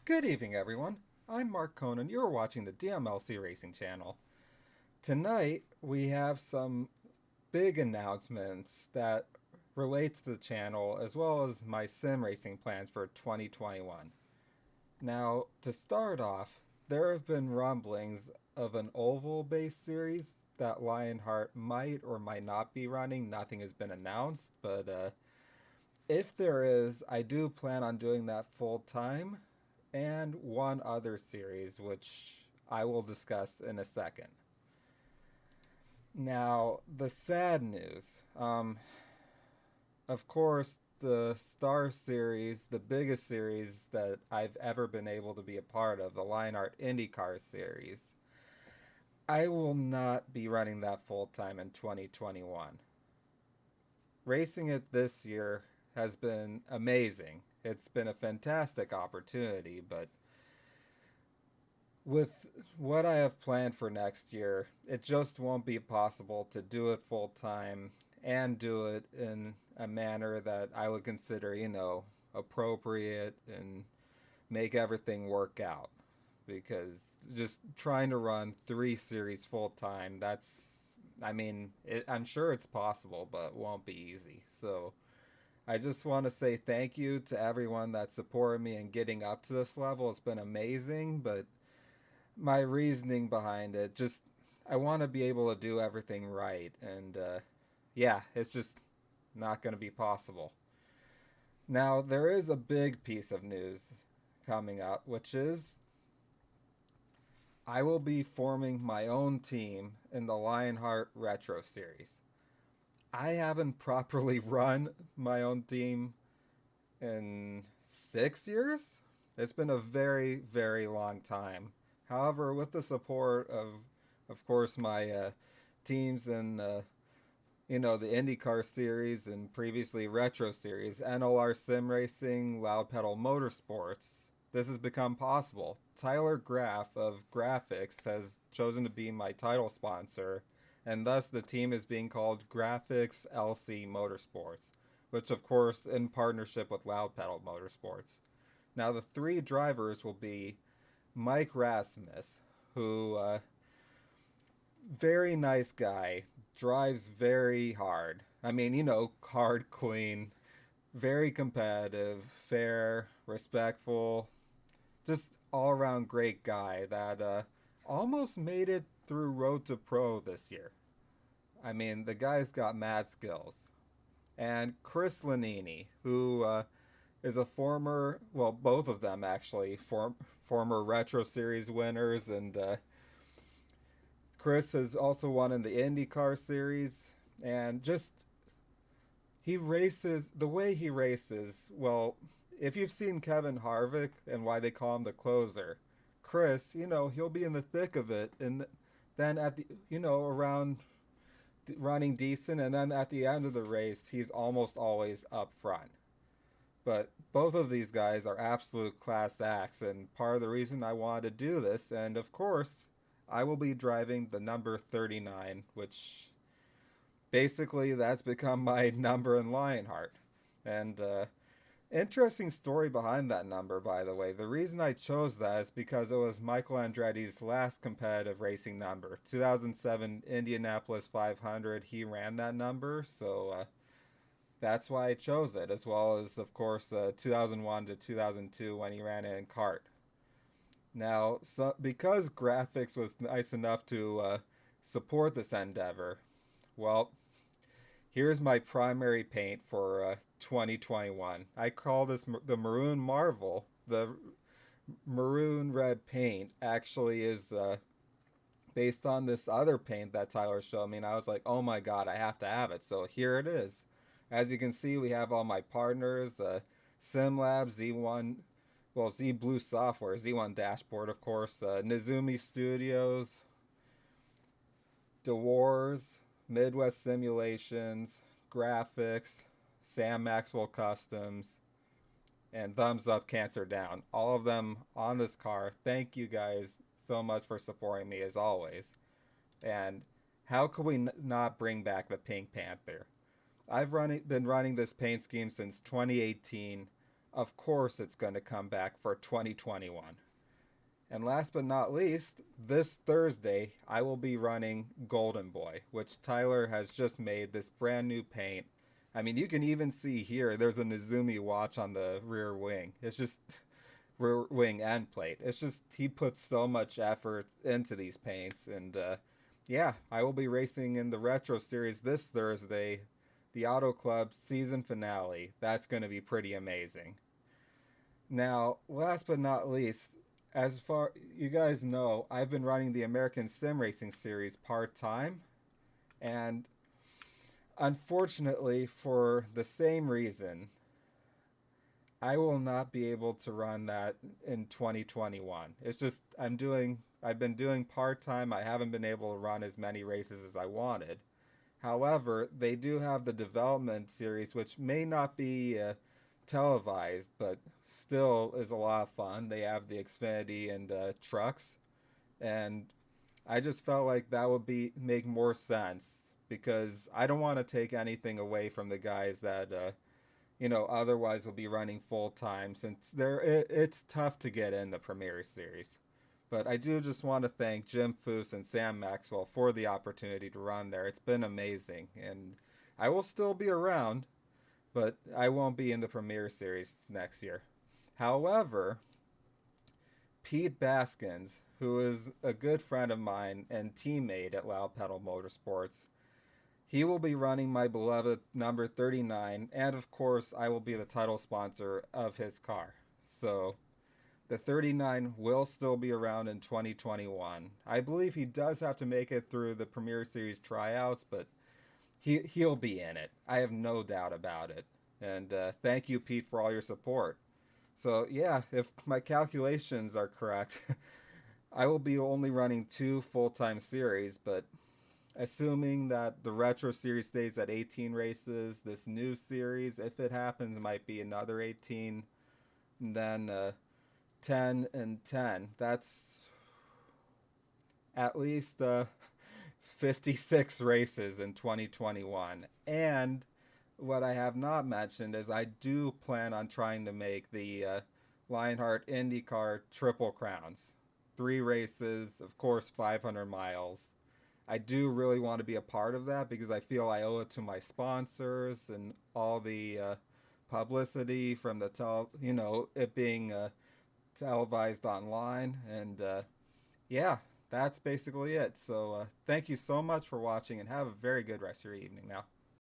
Good evening, everyone. I'm Mark Conan. You're watching the DMLC Racing channel. Tonight, we have some big announcements that relate to the channel as well as my sim racing plans for 2021. Now, to start off, there have been rumblings of an oval based series that Lionheart might or might not be running. Nothing has been announced, but if there is, I do plan on doing that full time, and one other series, which I will discuss in a second. Now, the sad news. Of course, the Star Series, the biggest series that I've ever been able to be a part of, the Lionheart IndyCar Series, I will not be running that full time in 2021. Racing it this year has been amazing. It's been a fantastic opportunity, but with what I have planned for next year, it just won't be possible to do it full time and do it in a manner that I would consider, appropriate and make everything work out. Because just trying to run three series full time, I'm sure it's possible, but it won't be easy. So I just want to say thank you to everyone that supported me in getting up to this level. It's been amazing, but my reasoning behind it, just I want to be able to do everything right, and yeah, it's just not going to be possible. Now, there is a big piece of news coming up, which is I will be forming my own team in the Lionheart Retro Series. I haven't properly run my own team in 6 years. It's been a very, very long time. However, with the support of course, my teams in the IndyCar series and previously Retro series, NLR Sim Racing, Loud Pedal Motorsports, this has become possible. Tyler Graff of GRAAFIX has chosen to be my title sponsor, and thus the team is being called GRAAFIX LC Motorsports, which of course in partnership with Loud Pedal Motorsports. Now the three drivers will be Mike Rasmus, who very nice guy, drives very hard. Hard, clean, very competitive, fair, respectful, just all around great guy that almost made it through Road to Pro this year. The guy's got mad skills. And Chris Lanini, who is a former, well, both of them actually, former Retro Series winners, and Chris has also won in the IndyCar Series, and just he races the way he races. Well, if you've seen Kevin Harvick and why they call him the closer, Chris, he'll be in the thick of it, and then at the around running decent, and then at the end of the race, he's almost always up front. But both of these guys are absolute class acts, and part of the reason I wanted to do this, and of course, I will be driving the number 39, which basically that's become my number in Lionheart. And interesting story behind that number, by the way. The reason I chose that is because it was Michael Andretti's last competitive racing number. 2007 Indianapolis 500, he ran that number, so that's why I chose it, as well as, of course, 2001 to 2002 when he ran it in kart. Now, because GRAAFIX was nice enough to support this endeavor, well, here's my primary paint for 2021. I call this the Maroon Marvel. The maroon red paint actually is based on this other paint that Tyler showed me, and I was like, oh my god, I have to have it. So here it is. As you can see, we have all my partners, SimLab, Z1, well, Z Blue Software, Z1 Dashboard, of course, Nizumi Studios, DeWars, Midwest Simulations, GRAAFIX, Sam Maxwell Customs, and Thumbs Up Cancer Down. All of them on this car. Thank you guys so much for supporting me as always. And how could we not bring back the Pink Panther? Been running this paint scheme since 2018. of course it's going to come back for 2021. And last but not least, this Thursday I will be running Golden Boy, which Tyler has just made this brand new paint. I mean, you can even see here there's a Nizumi watch on the rear wing. It's just rear wing end plate. It's just he puts so much effort into these paints, and yeah, I will be racing in the Retro Series this Thursday, the Auto Club season finale. That's going to be pretty amazing. Now, last but not least, as far you guys know, I've been running the American Sim Racing series part time, and unfortunately, for the same reason, I will not be able to run that in 2021. It's just I've been doing part time. I haven't been able to run as many races as I wanted. However, they do have the development series, which may not be televised, but still is a lot of fun. They have the Xfinity and trucks, and I just felt like that would be make more sense because I don't want to take anything away from the guys that otherwise will be running full time since it's tough to get in the Premier Series. But I do just want to thank Jim Foose and Sam Maxwell for the opportunity to run there. It's been amazing, and I will still be around, but I won't be in the Premier Series next year. However, Pete Baskins, who is a good friend of mine and teammate at Loud Pedal Motorsports, he will be running my beloved number 39, and of course, I will be the title sponsor of his car. So, the 39 will still be around in 2021. I believe he does have to make it through the Premier Series tryouts, but he'll be in it. I have no doubt about it. And thank you, Pete, for all your support. So, yeah, if my calculations are correct, I will be only running 2 full time series, but assuming that the retro series stays at 18 races, this new series, if it happens, might be another 18, and then 10 and 10. That's at least 56 races in 2021. And what I have not mentioned is I do plan on trying to make the Lionheart IndyCar Triple Crowns. 3 races, of course, 500 miles. I do really want to be a part of that because I feel I owe it to my sponsors and all the publicity from it being televised online. And yeah, that's basically it. So thank you so much for watching and have a very good rest of your evening now.